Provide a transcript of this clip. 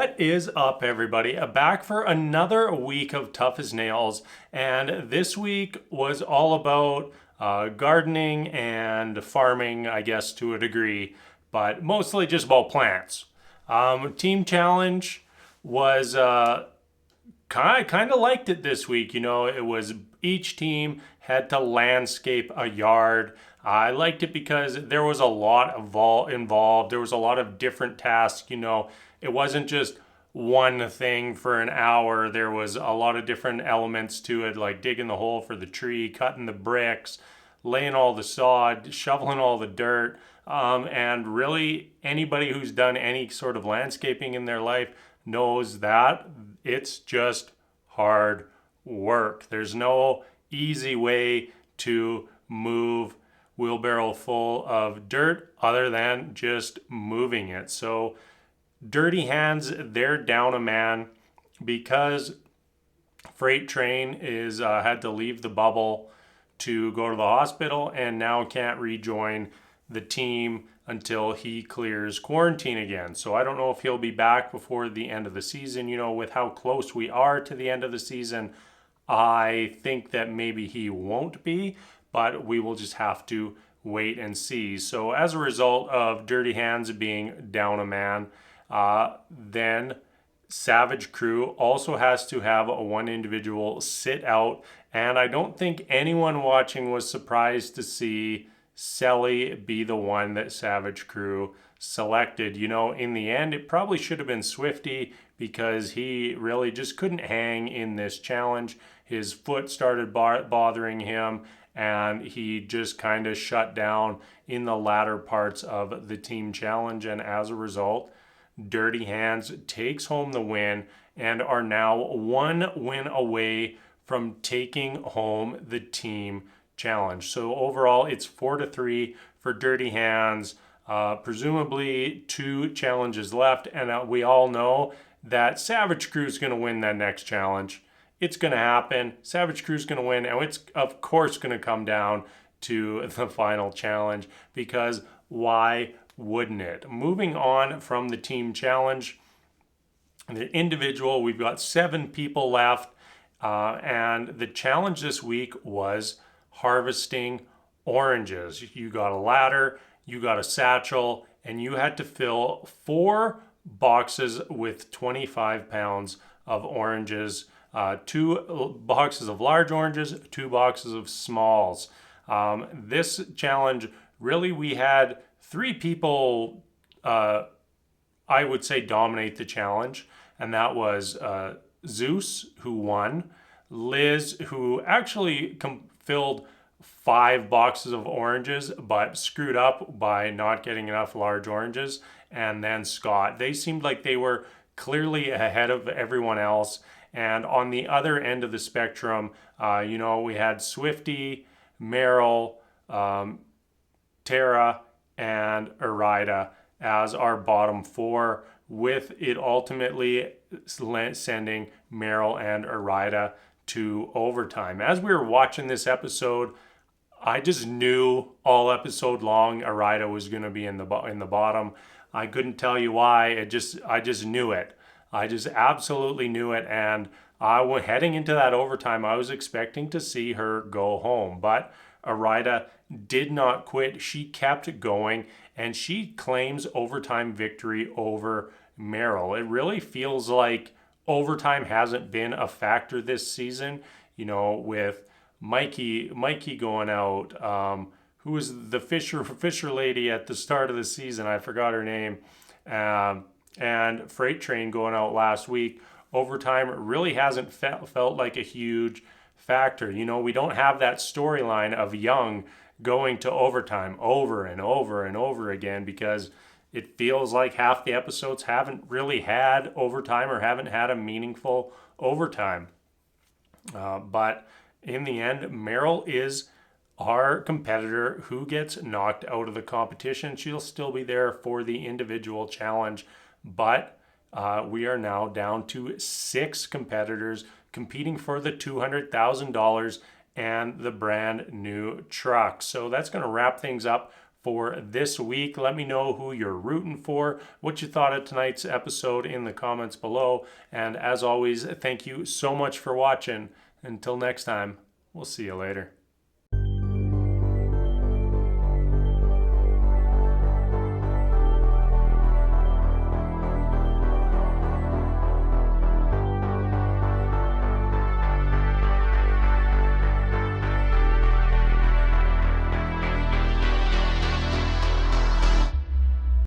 What is up, everybody? Back for another week of Tough as Nails, and this week was all about gardening and farming, I guess, to a degree, but mostly just about plants. Team challenge was kind of liked it this week. It was each team had to landscape a yard. I liked it because there was a lot involved. There was a lot of different tasks. It wasn't just one thing for an hour. There was a lot of different elements to it, like digging the hole for the tree, cutting the bricks, laying all the sod, shoveling all the dirt. And really, anybody who's done any sort of landscaping in their life knows that it's just hard work. There's no easy way to move wheelbarrow full of dirt other than just moving it. So Dirty Hands, they're down a man because Freight Train is had to leave the bubble to go to the hospital and now can't rejoin the team until he clears quarantine again. So I don't know if he'll be back before the end of the season. With how close we are to the end of the season, I think that maybe he won't be, but we will just have to wait and see. So as a result of Dirty Hands being down a man, then Savage Crew also has to have one individual sit out. And I don't think anyone watching was surprised to see Selly be the one that Savage Crew selected. In the end, it probably should have been Swifty because he really just couldn't hang in this challenge. His foot started bothering him, and he just kind of shut down in the latter parts of the team challenge. And as a result, Dirty Hands takes home the win and are now one win away from taking home the team challenge. So overall, it's 4-3 for Dirty Hands. Presumably 2 challenges left, and we all know that Savage Crew is going to win that next challenge. It's going to happen. Savage Crew's going to win, and it's of course going to come down to the final challenge, because why wouldn't it? Moving on from the team challenge, the individual, we've got 7 people left, and the challenge this week was harvesting oranges. You got a ladder, you got a satchel, and you had to fill 4 boxes with 25 pounds of oranges, 2 boxes of large oranges, 2 boxes of smalls. This challenge, really, we had 3 people, I would say, dominate the challenge, and that was Zeus, who won, Liz, who actually filled 5 boxes of oranges but screwed up by not getting enough large oranges, and then Scott. They seemed like they were clearly ahead of everyone else. And on the other end of the spectrum, we had Swifty, Merrill, Tara, and Arida as our bottom 4, with it ultimately sending Merrill and Arida to overtime. As we were watching this episode, I just knew all episode long Arida was going to be in the bottom. I couldn't tell you why. I just knew it. I just absolutely knew it. And heading into that overtime, I was expecting to see her go home. But Arida did not quit. She kept going, and she claims overtime victory over Merrill. It really feels like overtime hasn't been a factor this season, with Mikey going out. Who was the Fisher lady at the start of the season? I forgot her name. And Freight Train going out last week. Overtime really hasn't felt like a huge factor. We don't have that storyline of Young going to overtime over and over and over again, because it feels like half the episodes haven't really had overtime or haven't had a meaningful overtime. But in the end, Merrill is our competitor who gets knocked out of the competition. She'll still be there for the individual challenge, but we are now down to 6 competitors competing for the $200,000 and the brand new truck. So that's going to wrap things up for this week. Let me know who you're rooting for, what you thought of tonight's episode in the comments below. And as always, thank you so much for watching. Until next time, we'll see you later.